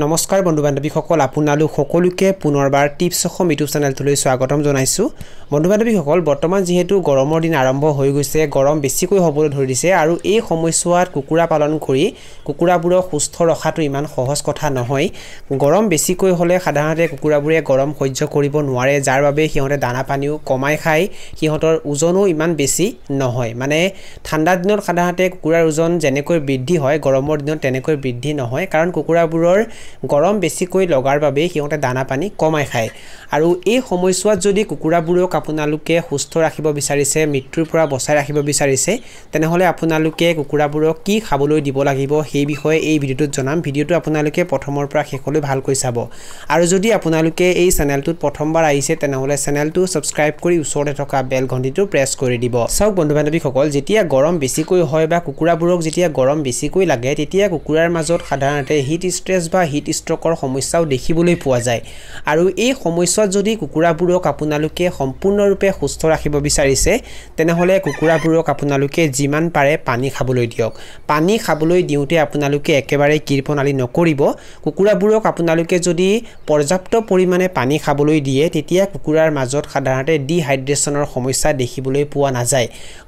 নমস্কাৰ বন্ধু বান্ধৱীসকল আপোনালোক সকলোকে পুনৰবাৰ টিপছ অসম ইউটিউব চেনেলটোলৈ স্বাগতম জনাইছো বন্ধু বান্ধৱীসকল বৰ্তমান যেহেতু গৰমৰ দিন আৰম্ভ হৈ গৈছে গৰম বেছিকৈ হ'বলৈ ধৰিছে আৰু এই সময়ছোৱাত কুকুৰা পালন কৰি কুকুৰাবোৰক সুস্থ ৰখাটো ইমান সহজ কথা নহয় গৰম বেছিকৈ হ'লে সাধাৰণতে কুকুৰাবোৰে গৰম সহ্য কৰিব নোৱাৰে যাৰ বাবে সিহঁতে দানা পানীও কমাই খায় সিহঁতৰ ওজনো ইমান বেছি নহয় মানে ঠাণ্ডা দিনত সাধাৰণতে কুকুৰাৰ ওজন যেনেকৈ বৃদ্ধি হয় গৰমৰ দিনত তেনেকৈ বৃদ্ধি নহয় কাৰণ কুকুৰাবোৰৰ গৰম বেছিকৈ লগাৰ বাবে সিহঁতে দানা পানী কমাই খায় আৰু এই সময়ছোৱাত যদি কুকুৰাবোৰক আপোনালোকে সুস্থ ৰাখিব বিচাৰিছে মৃত্যুৰ পৰা বচাই ৰাখিব বিচাৰিছে তেনেহলে আপোনালোকে কুকুৰাবোৰক কি খাবলৈ দিব লাগিব সেই বিষয়ে এই ভিডিঅ'টোত জনাম ভিডিঅ'টো আপোনালোকে প্ৰথমৰ পৰা শেষলৈ ভালকৈ চাব আৰু যদি আপোনালোকে এই চেনেলটোত প্ৰথমবাৰ আহিছে তেনেহলে চেনেলটো সাবস্ক্ৰাইব কৰি ওচৰতে থকা বেল ঘণ্টিটো প্ৰেছ কৰি দিব চাওক বন্ধু বান্ধৱীসকল যেতিয়া গৰম বেছিকৈ হয় বা কুকুৰাবোৰক যেতিয়া গৰম বেছিকৈ লাগে তেতিয়া কুকুৰাৰ মাজত সাধাৰণতে হিট ষ্ট্ৰেছ বা হিট ষ্ট্ৰকৰ সমস্যাও দেখিবলৈ পোৱা যায় আৰু এই সমস্যাত যদি কুকুৰাবোৰক আপোনালোকে সম্পূৰ্ণৰূপে সুস্থ ৰাখিব বিচাৰিছে তেনেহলে কুকুৰাবোৰক আপোনালোকে যিমান পাৰে পানী খাবলৈ দিয়ক পানী খাবলৈ দিওঁতে আপোনালোকে একেবাৰে কিৰপণালি নকৰিব কুকুৰাবোৰক আপোনালোকে যদি পৰ্যাপ্ত পৰিমাণে পানী খাবলৈ দিয়ে তেতিয়া কুকুৰাৰ মাজত সাধাৰণতে ডিহাইড্ৰেচনৰ সমস্যা দেখিবলৈ পোৱা নাযায়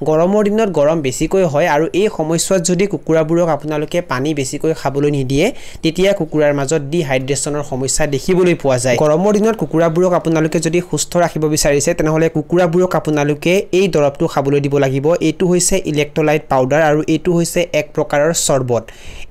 গৰমৰ দিনত গৰম বেছিকৈ হয় আৰু এই সমস্যাত যদি কুকুৰাবোৰক আপোনালোকে পানী বেছিকৈ খাবলৈ নিদিয়ে তেতিয়া কুকুৰাৰ মাজত ডিহাইড্ৰেচনৰ সমস্যা দেখিবলৈ পোৱা যায় গৰমৰ দিনত কুকুৰাবোৰক আপোনালোকে যদি সুস্থ ৰাখিব বিচাৰিছে তেনেহলে কুকুৰাবোৰক আপোনালোকে এই দৰবটো খাবলৈ দিব লাগিব এইটো হৈছে ইলেক্ট্ৰোলাইট পাউডাৰ আৰু এইটো হৈছে এক প্ৰকাৰৰ চৰবত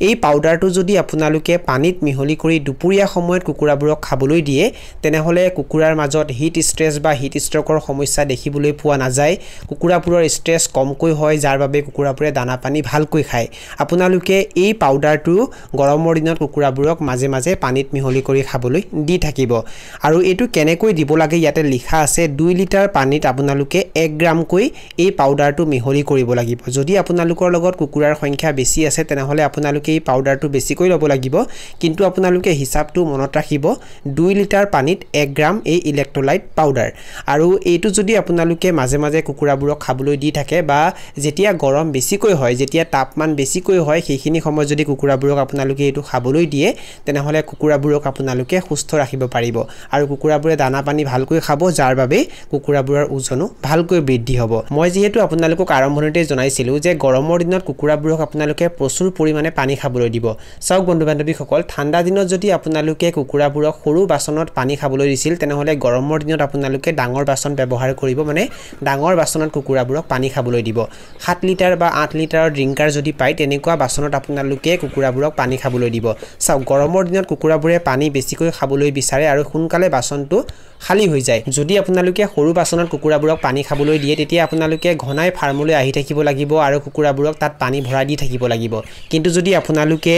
এই পাউডাৰটো যদি আপোনালোকে পানীত মিহলি কৰি দুপৰীয়া সময়ত কুকুৰাবোৰক খাবলৈ দিয়ে তেনেহলে কুকুৰাৰ মাজত হিট ষ্ট্ৰেছ বা হিট ষ্ট্ৰকৰ সমস্যা দেখিবলৈ পোৱা নাযায় কুকুৰাবোৰৰ ষ্ট্ৰেছ কমকৈ হয় যাৰ বাবে কুকুৰাবোৰে দানা পানী ভালকৈ খায় আপোনালোকে এই পাউডাৰটো গৰমৰ দিনত কুকুৰাবোৰক মাজে মাজে পানীত মিহলি কৰি খাবলৈ দি থাকিব আৰু এটো কেনেকৈ দিব লাগে ইয়াতে লিখা আছে 2 লিটাৰ পানীত আপোনালোকে 1 গ্ৰামকৈ এই পাউডাৰটো মিহলি কৰিব লাগিব যদি আপোনালোকৰ লগত কুকুৰাৰ সংখ্যা বেছি আছে তেনেহলে আপোনালোকে এই পাউডাৰটো বেছিকৈ ল'ব লাগিব কিন্তু আপোনালোকে হিচাপটো মনত ৰাখিব 2 লিটাৰ পানীত 1 গ্ৰাম এই ইলেক্ট্ৰোলাইট পাউডাৰ আৰু এইটো যদি আপোনালোকে মাজে মাজে কুকুৰাবোৰক খাবলৈ দি থাকে বা যেতিয়া গৰম বেছিকৈ হয় যেতিয়া তাপমান বেছিকৈ হয় সেইখিনি সময় যদি কুকুৰাবোৰক আপোনালোকে এইটো খাবলৈ দিয়ে তেনেহলে কুকুৰাবোৰক আপোনালোকে সুস্থ ৰাখিব পাৰিব আৰু কুকুৰাবোৰে দানা পানী ভালকৈ খাব যাৰ বাবে কুকুৰাবোৰৰ ওজনো ভালকৈ বৃদ্ধি হ'ব মই যেহেতু আপোনালোকক আৰম্ভণিতে জনাইছিলো যে গৰমৰ দিনত কুকুৰাবোৰক আপোনালোকে প্ৰচুৰ পৰিমাণে পানী খাবলৈ দিব চাওক বন্ধু বান্ধৱীসকল ঠাণ্ডা দিনত যদি আপোনালোকে কুকুৰাবোৰক সৰু বাচনত পানী খাবলৈ দিছিল তেনেহলে গৰমৰ দিনত আপোনালোকে ডাঙৰ বাচন ব্যৱহাৰ কৰিব মানে ডাঙৰ বাচনত কুকুৰাবোৰক পানী খাবলৈ দিব 7 লিটাৰ বা 8 লিটাৰৰ ড্ৰিংকাৰ যদি পায় তেনেকুৱা বাচনত আপোনালোকে কুকুৰাবোৰক পানী খাবলৈ দিব চাওক গৰমৰ দিনত কুকুৰাবোৰে পানী বেছিকৈ খাবলৈ বিচাৰে আৰু সোনকালে বাচনটো খালি হৈ যায় যদি আপোনালোকে সৰু বাচনত কুকুৰাবোৰক পানী খাবলৈ দিয়ে তেতিয়া আপোনালোকে ঘনাই ফাৰ্মলৈ আহি থাকিব লাগিব আৰু কুকুৰাবোৰক তাত পানী ভৰাই দি থাকিব লাগিব কিন্তু যদি আপোনালোকে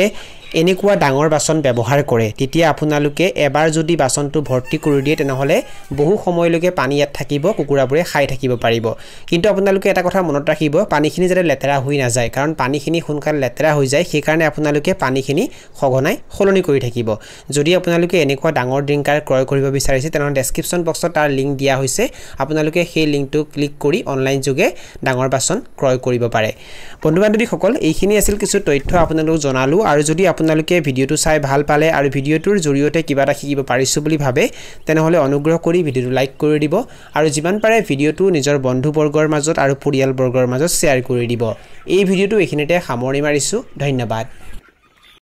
এনেকুৱা ডাঙৰ বাচন ব্যৱহাৰ কৰে তেতিয়া আপোনালোকে এবাৰ যদি বাচনটো ভৰ্তি কৰি দিয়ে তেনেহলে বহু সময়লৈকে পানী ইয়াত থাকিব কুকুৰাবোৰে খাই থাকিব পাৰিব কিন্তু আপোনালোকে এটা কথা মনত ৰাখিব পানীখিনি যাতে লেতেৰা হৈ নাযায় কাৰণ পানীখিনি সোনকালে লেতেৰা হৈ যায় সেই কাৰণে আপোনালোকে পানীখিনি সঘনাই সলনি কৰি থাকিব যদি আপোনালোকে এনেকুৱা ডাঙৰ ড্ৰিংকাৰ ক্ৰয় কৰিব বিচাৰিছে তেনেহলে ডেসক্ৰিপচন বক্সত তাৰ লিংক দিয়া হৈছে আপোনালোকে সেই লিংকটো ক্লিক কৰি অনলাইন যোগে ডাঙৰ বাচন ক্ৰয় কৰিব পাৰে বন্ধু বান্ধৱীসকল এইখিনি আছিল কিছু তথ্য আপোনালোকক জনালো আৰু যদি আপোনালোকে ভিডিঅটো চাই ভাল পালে আৰু ভিডিঅটোৰ জৰিয়তে কিবা এটা শিকিব পাৰিছো বুলি ভাবে তেনেহলে অনুগ্ৰহ কৰি ভিডিঅটো লাইক কৰি দিব আৰু যিমান পাৰে ভিডিঅটো নিজৰ বন্ধু বৰ্গৰ মাজত আৰু পৰিয়াল বৰ্গৰ মাজত শেয়াৰ কৰি দিব এই ভিডিঅটো এইখিনিতে সামৰণি মাৰিছো ধন্যবাদ